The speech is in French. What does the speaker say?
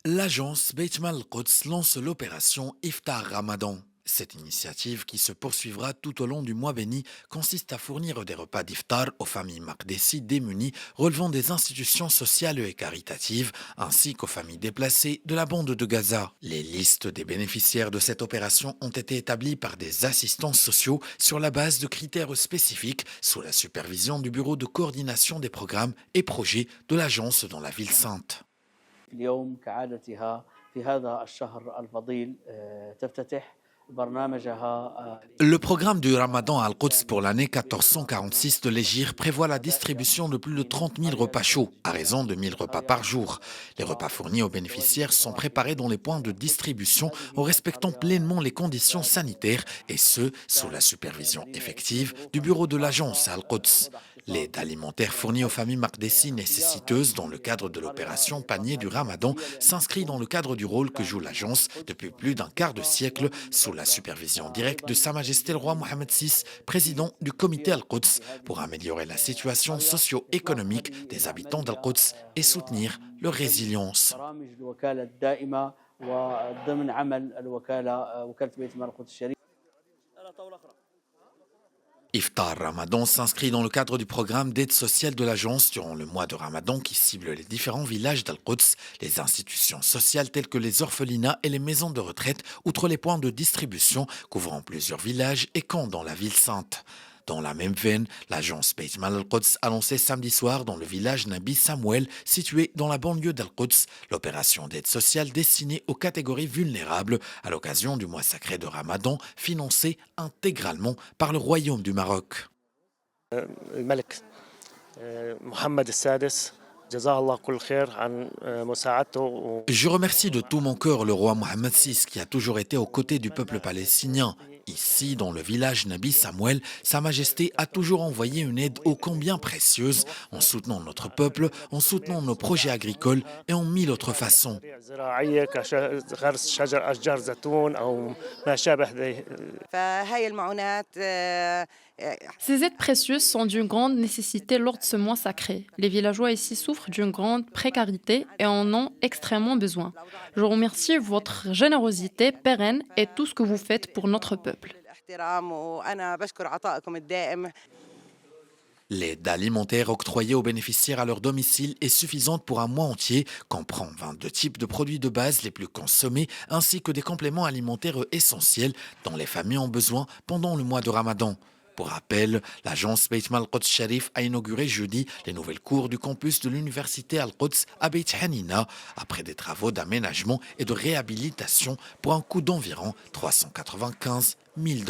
L'agence Beit Mal Al-Quds lance l'opération Iftar Ramadan. Cette initiative, qui se poursuivra tout au long du mois béni, consiste à fournir des repas d'iftar aux familles Makdessi démunies relevant des institutions sociales et caritatives, ainsi qu'aux familles déplacées de la bande de Gaza. Les listes des bénéficiaires de cette opération ont été établies par des assistants sociaux sur la base de critères spécifiques, sous la supervision du Bureau de coordination des programmes et projets de l'agence dans la ville sainte. اليوم كعادتها في هذا الشهر الفضيل تفتتح برنامجها. Le programme du Ramadan à Al-Quds pour l'année 1446 de l'Hégire prévoit la distribution de plus de 30 000 repas chauds, à raison de 1000 repas par jour. Les repas fournis aux bénéficiaires sont préparés dans les points de distribution en respectant pleinement les conditions sanitaires, et ce, sous la supervision effective du bureau de l'agence à Al-Quds. L'aide alimentaire fournie aux familles Makdessi nécessiteuses dans le cadre de l'opération Panier du Ramadan s'inscrit dans le cadre du rôle que joue l'agence depuis plus d'un quart de siècle, sous la supervision directe de Sa Majesté le roi Mohammed VI, président du comité Al-Quds, pour améliorer la situation socio-économique des habitants d'Al-Quds et soutenir leur résilience. برامج الوكالة الدائمة وضمن عمل وكالة بيت المال القدس الشريف. Iftar Ramadan s'inscrit dans le cadre du programme d'aide sociale de l'agence durant le mois de Ramadan, qui cible les différents villages d'Al-Quds, les institutions sociales telles que les orphelinats et les maisons de retraite, outre les points de distribution couvrant plusieurs villages et camps dans la ville sainte. Dans la même veine, l'agence Beit Mal Al-Quds annonçait samedi soir dans le village Nabi Samuel, situé dans la banlieue d'Al-Quds, l'opération d'aide sociale destinée aux catégories vulnérables à l'occasion du mois sacré de Ramadan, financée intégralement par le Royaume du Maroc. الملك محمد السادس جزاه الله كل خير عن مساعدته. Je remercie de tout mon cœur le roi Mohammed VI, qui a toujours été aux côtés du peuple palestinien. Ici, dans le village Nabi Samuel, Sa Majesté a toujours envoyé une aide ô combien précieuse, en soutenant notre peuple, en soutenant nos projets agricoles et en mille autres façons. زراعية كغرس شجر أشجار زيتون أو ما شابه ذلك. فهاي المعونات Ces aides précieuses sont d'une grande nécessité lors de ce mois sacré. Les villageois ici souffrent d'une grande précarité et en ont extrêmement besoin. Je remercie votre générosité pérenne et tout ce que vous faites pour notre peuple. الاحترام وأنا بشكر عطائكم الدائم. L'aide alimentaire octroyée aux bénéficiaires à leur domicile est suffisante pour un mois entier, comprend 22 types de produits de base les plus consommés, ainsi que des compléments alimentaires essentiels dont les familles ont besoin pendant le mois de Ramadan. Pour rappel, l'agence Beit Mal Al-Quds Sharif a inauguré jeudi les nouvelles cours du campus de l'université Al-Quds à Beit Hanina, après des travaux d'aménagement et de réhabilitation pour un coût d'environ $395 000.